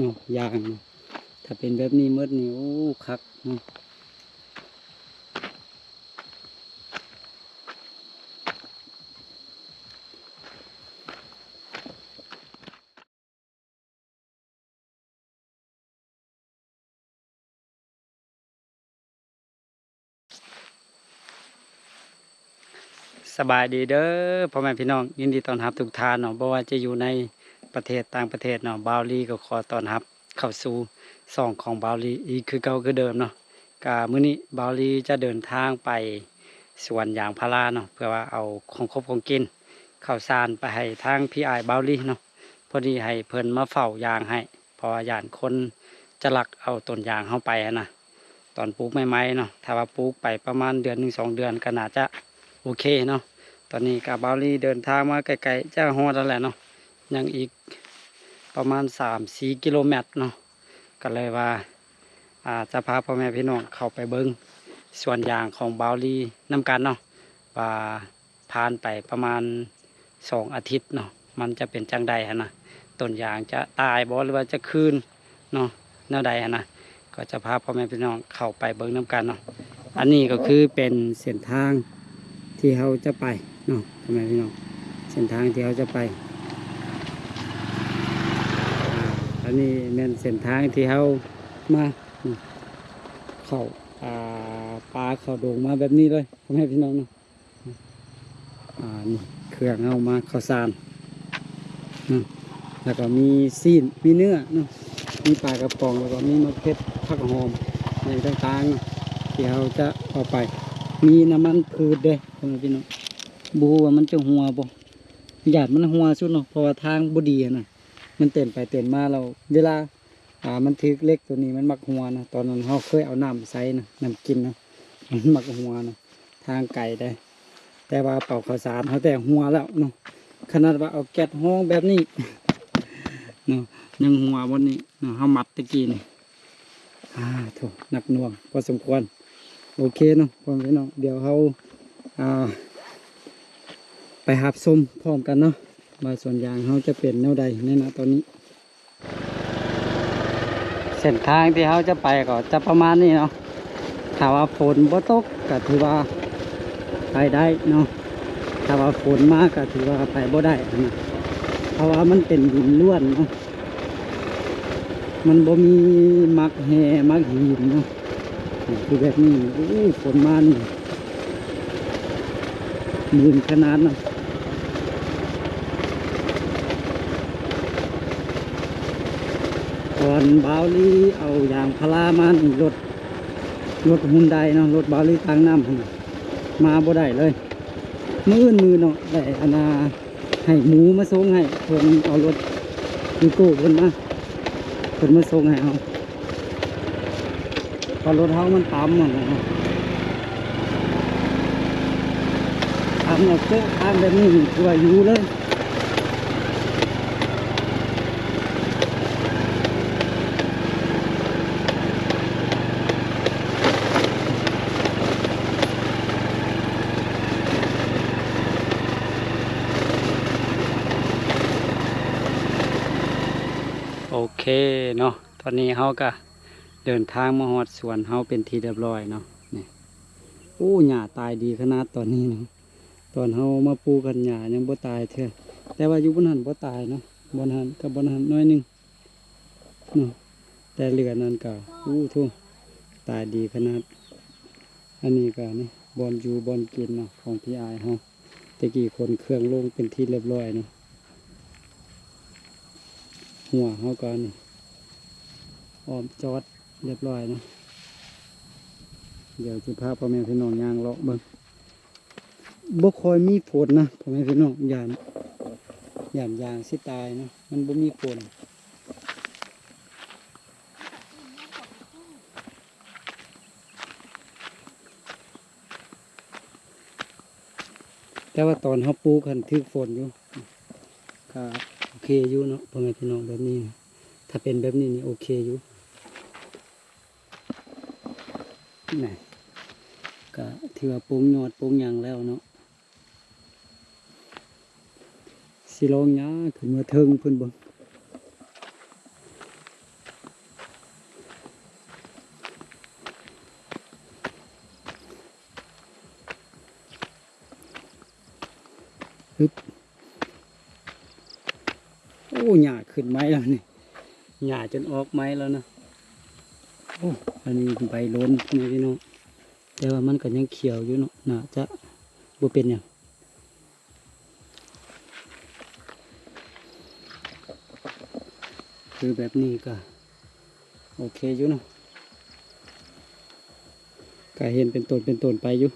เนาะยางเนาะถ้าเป็นแบบนี้มืดนี่โอ้คักเนาะสบายดีเด้อพ่อแม่พี่น้องยินดีต้อนรับทุกท่านเนาะบ่ว่าจะอยู่ในประเทศต่างประเทศเนาะบาวลีก็ขอต้อนรับเข้าสู่ช่องของบาวลีอีกคือเก่าคือเดิมเนาะกะมื้อนี้บาวลีจะเดินทางไปสวนยางพาราเนาะเพื่อว่าเอาของครบของกินข้าวสารไปให้ทางพี่อ้ายบาวลีเนาะพอดีให้เพิ่นมาเฝ้ายางให้เพราะว่าย่านคนจะลักเอาต้นยางเฮาไปอะนะตอนปลูกใหม่ๆเนาะถ้าว่าปลูกไปประมาณเดือน1 2 เดือนก็น่าจะโอเคเนาะตอนนี้กับบาวลีเดินทางมาไกลๆจะฮอดแล้วแหละเนาะยังอีกประมาณ3-4 กิโลเมตรเนาะก็เลยว่าจะพาพ่อแม่พี่น้องเข้าไปเบิ้งสวนยางของบาวลีน้ำกันเนาะว่าผ่านไปประมาณ2 อาทิตย์เนาะมันจะเป็นจังใดฮะนะต้นยางจะตายบ่หรือว่าจะคืนเนาะแนวใดฮะนะก็จะพาพ่อแม่พี่น้องเข้าไปเบิ้งน้ำกันเนาะอันนี้ก็คือเป็นเส้นทางที่เขาจะไปเนาะพ่อแม่พี่น้องเส้นทางที่เขาจะไปอันนี้เป็นเส้นทางที่เขามาเข้าปลาเข้าโด่งมาแบบนี้เลยพ่อแม่พี่น้องเนาะนี่เครื่องเอามาข้าวสารแล้วก็มีซีนมีเนื้อเนาะมีปลากระป๋องแล้วก็มีมะเขือผักหอมอย่างต่างๆที่เราจะเอาไปมีน้ำมันพืชด้วยพ่อแม่พี่น้องบูว่ามันจะหัวบ่หยาดมันหัวสุดเนาะเพราะว่าทางบดีนะมันเต้นไปเต้นมาเราเวลามันถือเล็กตัวนี้มันมักหัวนะตอนนั้นเขาเคยเอาน้ำใส่นะน้ำกินนะมันมักหัวนะทางไก่ได้แต่ว่าเป่าข้าวสารเขาแต่หัวแล้วเนาะขนาดว่าเอาแก๊สห้องแบบนี้เนาะยังหัวบนนี้เนาะเขามัดตะกี้นี่ถูกหนักหน่วงพอสมควรโอเคเนาะพ่อพี่น้องเดี๋ยวเขาไปหับส้มพร้อมกันเนาะว่าส่วนยางเขาจะเป็นแนวใดในตอนนี้เส้นทางที่เขาจะไปก็จะประมาณนี้เนาะถ้าว่าฝนบ่ตกก็ถือว่าไปได้เนาะถ้าว่าฝนมากก็ถือว่าไปบ่ได้นะเพราะว่ามันเป็นดินล้วนเนาะมันบ่มีมักแห่มักหินเนาะคือแบบนี้ฝนมานี่มืนขนาดเนาะก่อนบาวลีเอายางพารามานี่รถหุ่นใดเนาะรถบาวลีทางน้ำมาบ่ได้เลยมือเนาะได้ให้หมูมาส่งให้เพิ่นเอารถวีโก้เพิ่นมาส่งให้เอาพอรถเฮามันต่ำเนาะทำเนี่ยโค้งทางแบบนี้คือว่าอยู่เลยโอเคเนาะตอนนี้เขาก็เดินทางมาฮอดสวนเขาเป็นที่เรียบร้อยเนาะนี่หญ้าตายดีขนาดตอนนี้เนาะตอนเขามาปลูกกันหญ้ายังบ่ตายเถอะแต่ว่าอยู่บนหันบ่ตายเนาะบนหันกับบนหันน้อยนึงเนาะแต่เหลือนั้นก็ทุ่งตายดีขนาดอันนี้ก็นี่บอลอยู่บอลกินเนาะของพี่อายเขาตะกี้คนเครื่องลงเป็นที่เรียบร้อยเนาะหัวเขาก็นี่อ้อมจอดเรียบร้อยเนาะเดี๋ยวจะพาพ่อแม่พี่น้องย่างเลาะเบิ่งบ่คอยมีฝนนะพ่อแม่พี่น้องย่านยางสิตายเนาะมันบ่มีฝนแต่ว่าตอนเขาปลูกกันถึกฝนอยู่ก็โอเคอยู่เนาะพ่อแม่พี่น้องแบบนี้ถ้าเป็นแบบนี้นี่โอเคอยู่นี่ก็ถือว่าปลูกยอดปลูกหยังแล้วเนาะสิลองหญ้าขึ้นมาเทิงเพิ่นเบิ่ง ปึ๊บโอ้หญ้าขึ้นไม้แล้วนี่หญ้าจนออกไม้แล้วนะโอ้อันนี้ใบล้นนี่พี่น้องแต่ว่ามันก็ยังเขียวอยู่เนาะน่าจะบ่เป็นหยังคือแบบนี้ก็โอเคอยู่เนาะก็เห็นเป็นต้นไปอยู่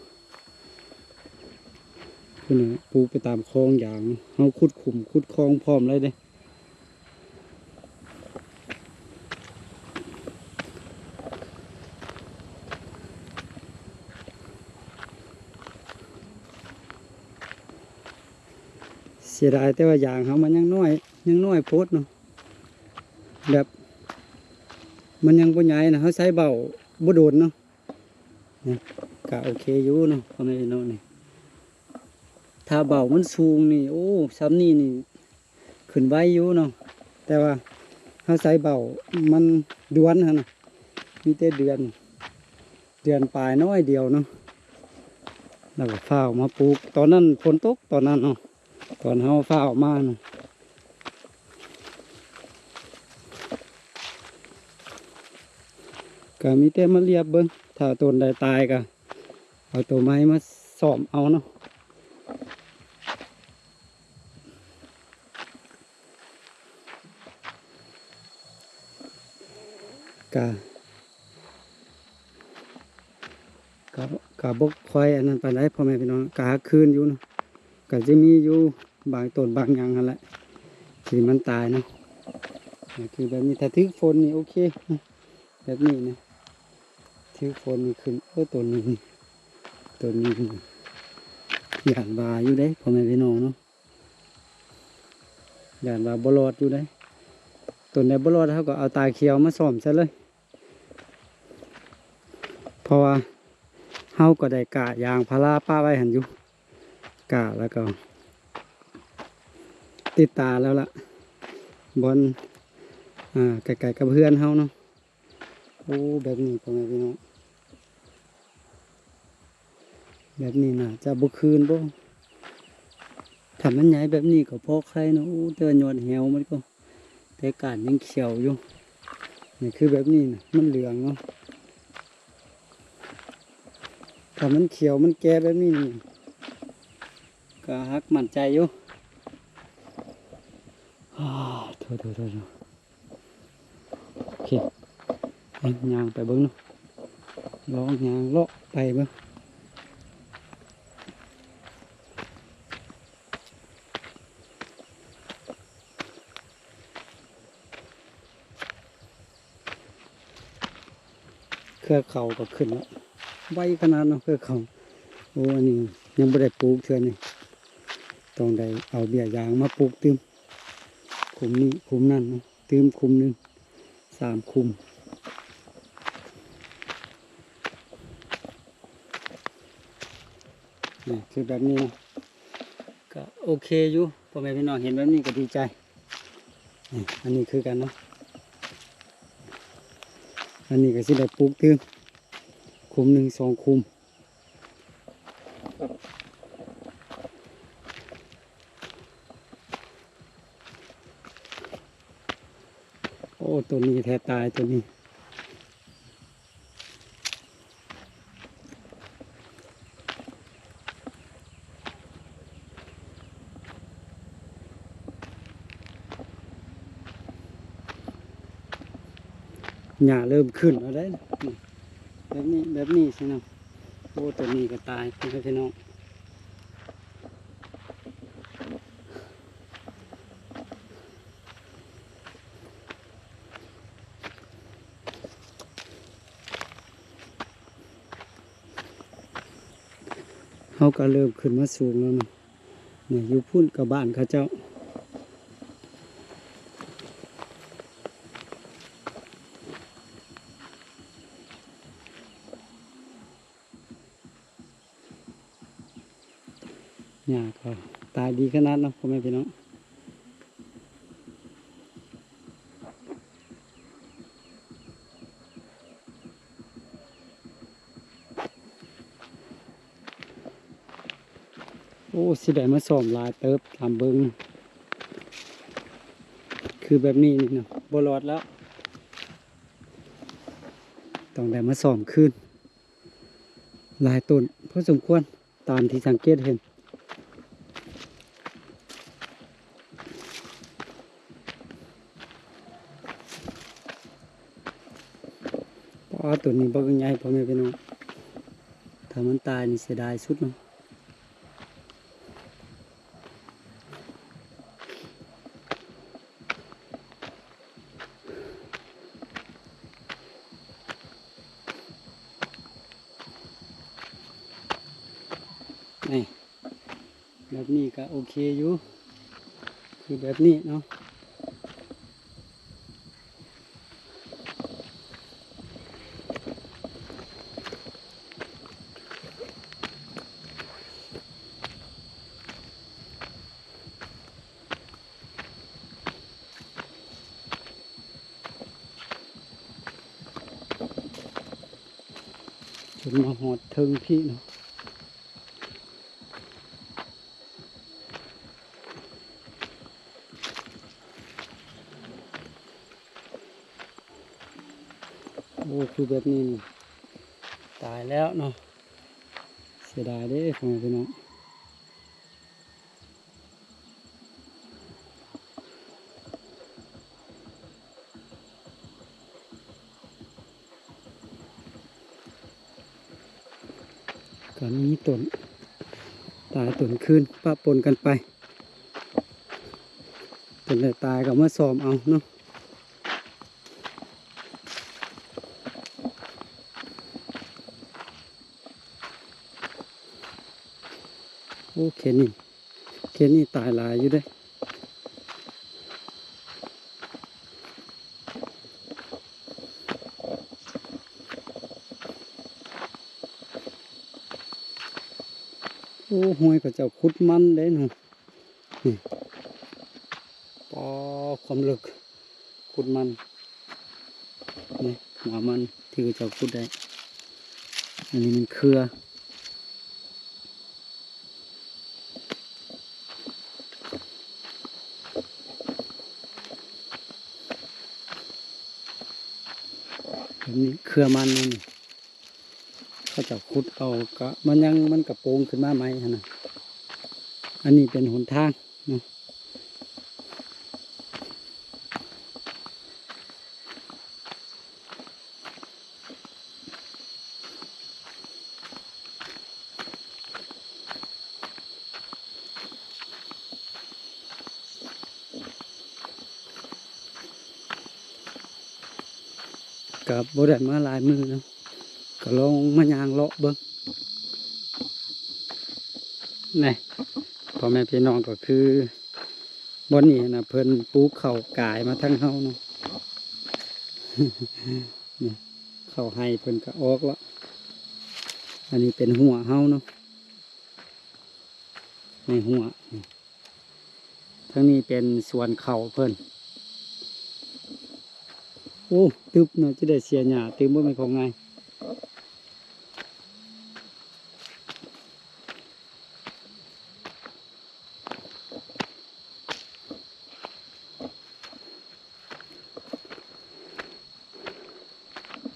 คือเนี่ยปลูกไปตามคลองอย่างเขาขุดขุมขุดคลองพร้อมเลยเด้เสียดายแต่ว่าอย่างเขามันยังน้อยโพดเนาะแบบมันยังบ่ใหญ่นะเขาใช้เบาบ่โดนเนาะเนี่ยก็โอเคอยู่เนาะพ่อแม่พี่น้องนี่ถ้าเบามันสูงนี่โอ้ซ้ำนี่ขึ้นไว้อยู่เนาะแต่ว่าเขาใช้เบามันเดือนฮะนะมีแต่เดือนปลายน้อยเดียวเนาะแล้วก็ฟ้าวมาปลูกตอนนั้นฝนตกตอนนั้นเนาะตอนเขาฟ้าวมาเนาะก็มีแต่มาเรียบเบิ้งถ้าต้นใดตายก็เอาตัวไม้มาซ่อมเอาเนาะกะกะบกคอยอันนั้นไปไหนพ่อแม่พี่น้องกะคืนอยู่เนาะกะจะมีอยู่บางต้นบางอย่างนั่นแหละที่มันตายเนาะคือแบบนี้ถ้าถึกฝนนี่โอเคนะแบบนี้นะถึกฝนนี่ขึ้นต้นนี้หยาดบาอยู่ได้พ่อแม่พี่น้องเนาะหยาดบาบลอดอยู่ได้ต้นไหนบลอดเขาก็เอาตาเขียวมาซ่อมซะเลยเพราะว่าเฮาก็ได้กะยางพาราป้าไว้หันอยู่กะแล้วก็ติดตาแล้วล่ะบอลไก่กับเพื่อนเฮาเนาะโอ้แบบนี้พ่อแม่พี่น้องแบบนี้น่ะจะบุคืนบ่ถ้ามันใหญ่แบบนี้ก็พอใครเนาะโอ้เตือนยอดเหี่ยวมันก็แต่การยังเขียวอยู่นี่คือแบบนี้นะมันเหลืองเนาะถ้ามันเขียวมันแก่แบบนี้นี่ก็ฮักมั่นใจอยู่โทษโอเคยางไปเบิ้งเนาะลองยางเลาะไปเบิ้งเครือเขาก็ขึ้นแล้วไวขนาดเนาะเครือเขาโอ้อันนี้ยังไม่ได้ปลูกเชื่อนี่ต้องได้เอาเบี้ยยางมาปลูกตืมคุมนี้คุมนั่นเนาะตืมคุมหนึ่ง3 คุมนี่คือแบบนี้ก็โอเคอยู่พ่อแม่พี่น้องเห็นแบบนี้ก็ดีใจอันนี้คือกันเนาะอันนี้ก็สิได้ปลูกตืมคุม1 2 คุมโอ้ตัวนี้แท้ตายตัวนี้หญ้าเริ่มขึ้นแล้วได้แบบนี้ใช่ไหมโอ้ตัวนี้ก็ตายพี่น้องเขาก็เริ่มขึ้นมาสูงแล้วเนาะเนี่ยอยู่พุ่นกับบ้านเขาเจ้าหญ้าก็ตายดีขนาดเนาะพ่อแม่พี่น้องโอ้ อ้สิได้มาซ่อมหลายเติบตามเบิ่งคือแบบนี้นี่เนาะบ่รอดแล้วต้องได้มาซ่อมคืนหลายต้นพอสมควรตามที่สังเกตเห็นเพราะตัวนี้บ่ใหญ่พ่อแม่พี่น้องถ้ามันตายนี่เสียดายสุดเนาะนี่แบบนี้ก็โอเคอยู่คือแบบนี้เนาะจนมาหอดถึงพี่เนาะโอ้คือแบบนี้นี่ตายแล้วเนาะเสียดายเด้พ่อแม่พี่น้องก็มีต้นตายต้นคืนปะปนกันไปต้นได้ตายก็มาซ่อมเอาเนาะโอ้เคนนี่ตายหลายอยู่เด้โอ้ห้วยก็เจ้าขุดมันเด้เนาะนี่ปอความลึกขุดมันนี่หัวมันที่เขาเจ้าขุดได้อันนี้มันเครือแบบนี้เครือมันนี่เขาเจ้าขุดเอาก็มันกระโปรงขึ้นมาไหมนะอันนี้เป็นหนทางเนาะกับบ่ได้มาหลายมือเนาะก็ลองมายางเลาะเบิ่งนี่พ่อแม่พี่น้องก็คือบ่อนนี้นะเพิ่นปลูกข้าวกายมาทั้งเฮาเนาะ นี่ข้าวให้เพิ่นก็ออกแล้วอันนี้เป็นหัวเฮาเนาะในหัวนี่ทั้งนี้เป็นส่วนเข่าเพิ่นโอ้ตึบเนาะจะได้เสียหญ้าตึบบ่แม่นของง่าย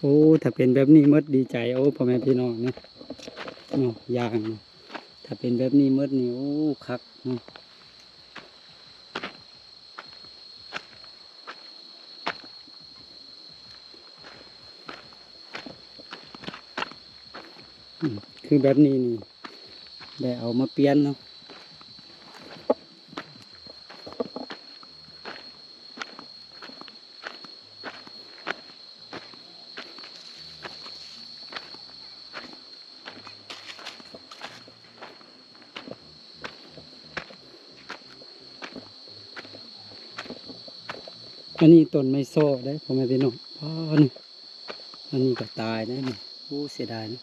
โอ้ถ้าเป็นแบบนี้หมดดีใจโอ้พ่อแม่พี่น้องเนาะเนาะยางเนาะถ้าเป็นแบบนี้หมดนี่โอ้คักเนาะคือแบบนี้นี่ได้เอามาเปลี่ยนเนาะอันนี้ต้นไม้โซ่ได้พ่อแม่พี่น้องอ๋อนี่อันนี้ก็ตายได้นี่โอ้เสียดายนะ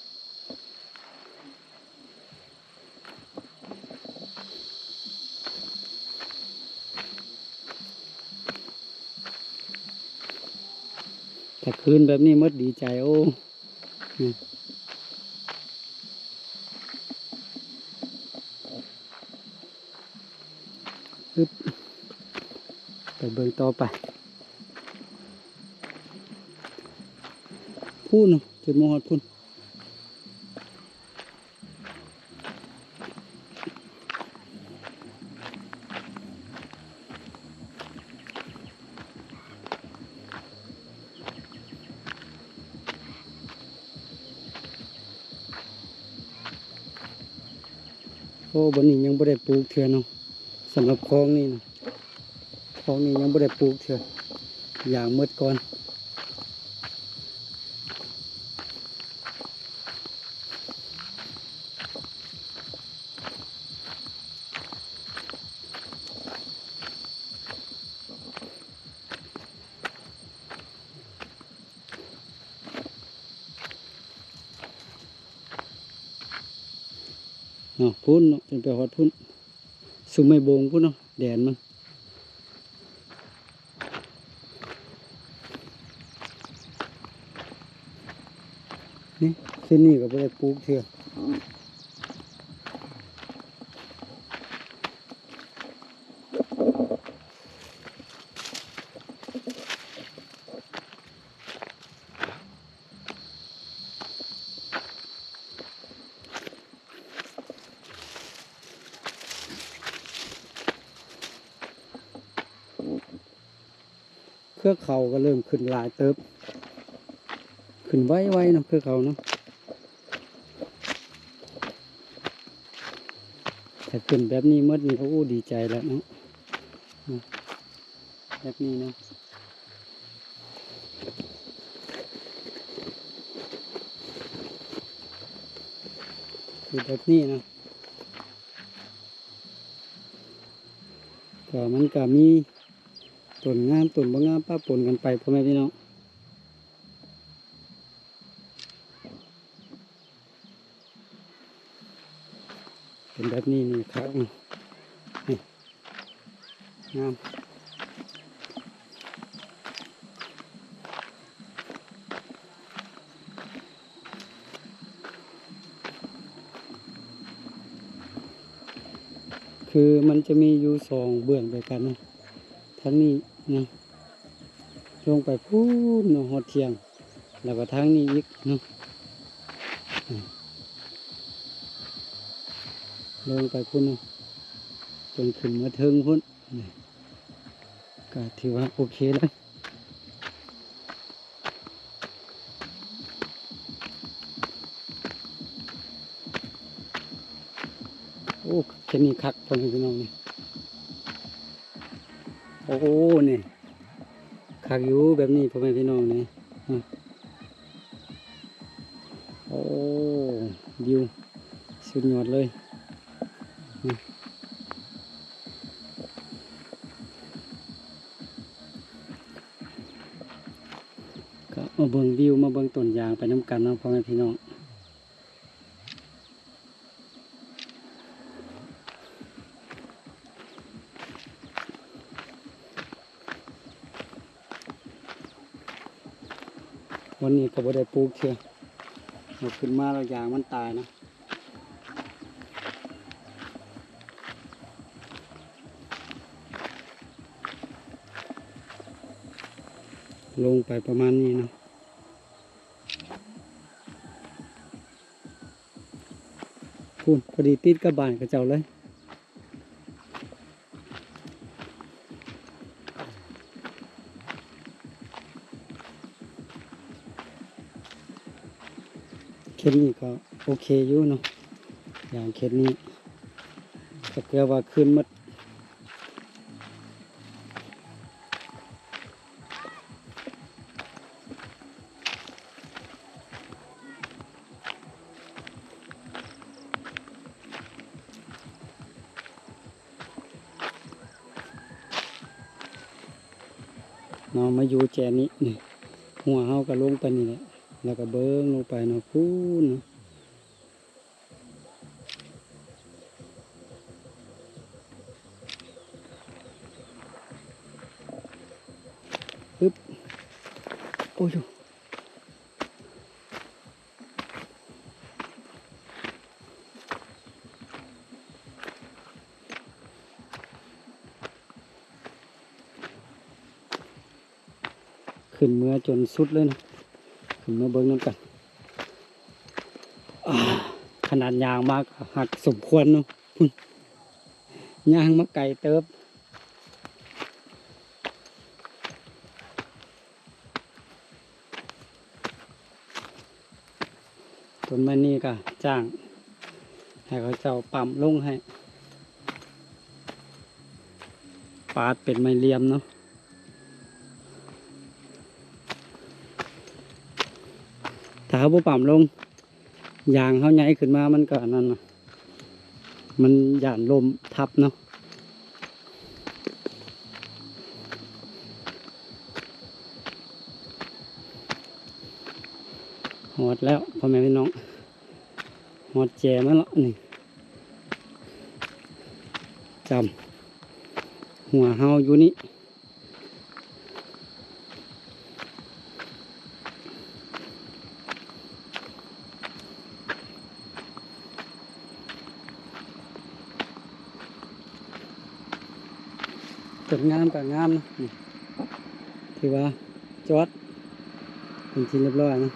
ถ้าคืนแบบนี้หมดดีใจโอ้ ปึ๊บไปเบิ่งต่อไปพูนเนาะจุดมอดพูนโอ้บนนี้ยังบ่ได้ปลูกเถื่อเนาะสำหรับคลองนี่นะคลองนี้ยังบ่ได้ปลูกเถื่ออย่างมืดก่อนเนาะพุ่นเนาะเป็นไปฮอดพุ่นสุมไม่บงพุ่นเนาะแดนมันนี่เส้นนี้ก็บ่ได้ปลูกเถื่อเครือเขาก็เริ่มขึ้นหลายเติบขึ้นไว้ๆเนาะเครือเขาเนาะแต่ขึ้นแบบนี้เมื่อนี้เขาอู้ดีใจแล้วเนาะแบบนี้เนาะคือแบบนี้นะก็มันก็มีต้นงามต้นบ่งามป้าปนกันไปพ่อแม่พี่น้องเป็นแบบนี้นี่ครับนี่งามคือมันจะมีอยู่สองเบื้องด้วยกันนะทั้งนี้นะลงไปพูนเนาะหอดเทียงแล้วก็ทางนี้อีกเนาะลงไปพุ่นเนาะจนขึ้นมาเทิงพุ่นก็ถือว่าโอเคเลยโอ้แค่นี้คักพ่อแม่พี่น้องนี่โอ้นี่คักอยู่แบบนี้พ่อแม่พี่น้องนี่โอ้วิวสุดยอดเลยก็มาเบิ่งวิวมาเบิ่งต้นยางไปน้ำกันเนาะพ่อแม่พี่น้องวันนี้ก็บ่ได้ปลูกเชื่อเอาขึ้นมาแล้วยางมันตายนะลงไปประมาณนี้เนาะพูนพอดีติดกับบ้านกับเจ้าเลยเข็นนี้ก็โอเคอยู่เนาะอย่างเข็นนี้ก็เกลือว่าขึ้นมัดเนาะมาอยู่แจนี้นี่หัวเฮาก็ลงไปนี่แหละแล้วก็เบิ้งลงไปเนาะพูนเนาะปึ๊บโอ้ย ขึ้นเมื่อจนสุดเลยนะขึ้นมาเบิ้งน้ำกันขนาดยางมากหักสมควรเนาะยางมาไก่เติบต้นไม้นี่ก็จ้างให้เขาเจ้าปั๊มลงให้ปาดเป็นไม้เหลี่ยมเนาะถ้าเขาบ่ปั๊มลงยางเขาใหญ่ขึ้นมามันก็นั่นนะมันหย่านลมทับเนาะหอดแล้วพ่อแม่พี่น้องหอดแจมาแล้วนี่จำหัวเฮาอยู่นี่ต้นงามกับงามนะนี่ถือว่าจอดเป็นที่เรียบร้อยนะ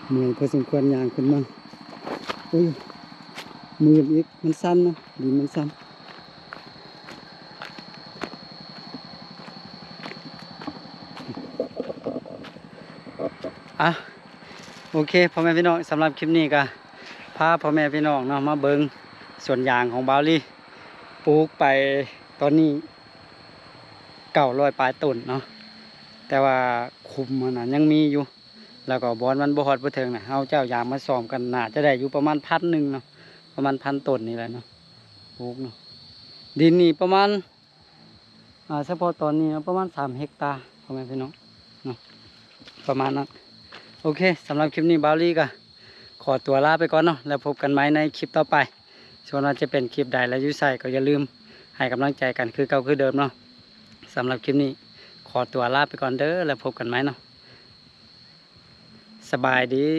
เหนื่อยพอสมควรยางขึ้นมาอุ้ยมืออีกมันสั้นเนาะดินมันสั้นโอเคพ่อแม่พี่น้องสำหรับคลิปนี้ก็พาพ่อแม่พี่น้องเนาะมาเบิงสวนยางของบาวลี่ปลูกไปตอนนี้900 ปลายต้นเนาะแต่ว่าคุมมันยังมีอยู่แล้วก็บอนมันบ่ฮอดบ่ถึงนะเอาเจ้ายางมาซ้อมกันน่าจะได้อยู่ประมาณ1,000เนาะประมาณ1,000 ต้นนี่แหละเนาะปลูกเนาะดินนี่ประมาณเฉพาะตอนนี้ประมาณ3 เฮกตาร์พ่อแม่พี่น้องเนาะประมาณนั้นโอเคสำหรับคลิปนี้บาวลี่ก็ขอตัวลาไปก่อนเนาะแล้วพบกันใหม่ในคลิปต่อไปส่วนว่าจะเป็นคลิปใดและยุ่ใส่ก็อย่าลืมให้กำลังใจกันคือเก่าคือเดิมเนาะสำหรับคลิปนี้ขอตัวลาไปก่อนเด้อแล้วพบกันไหมเนาะสบายดี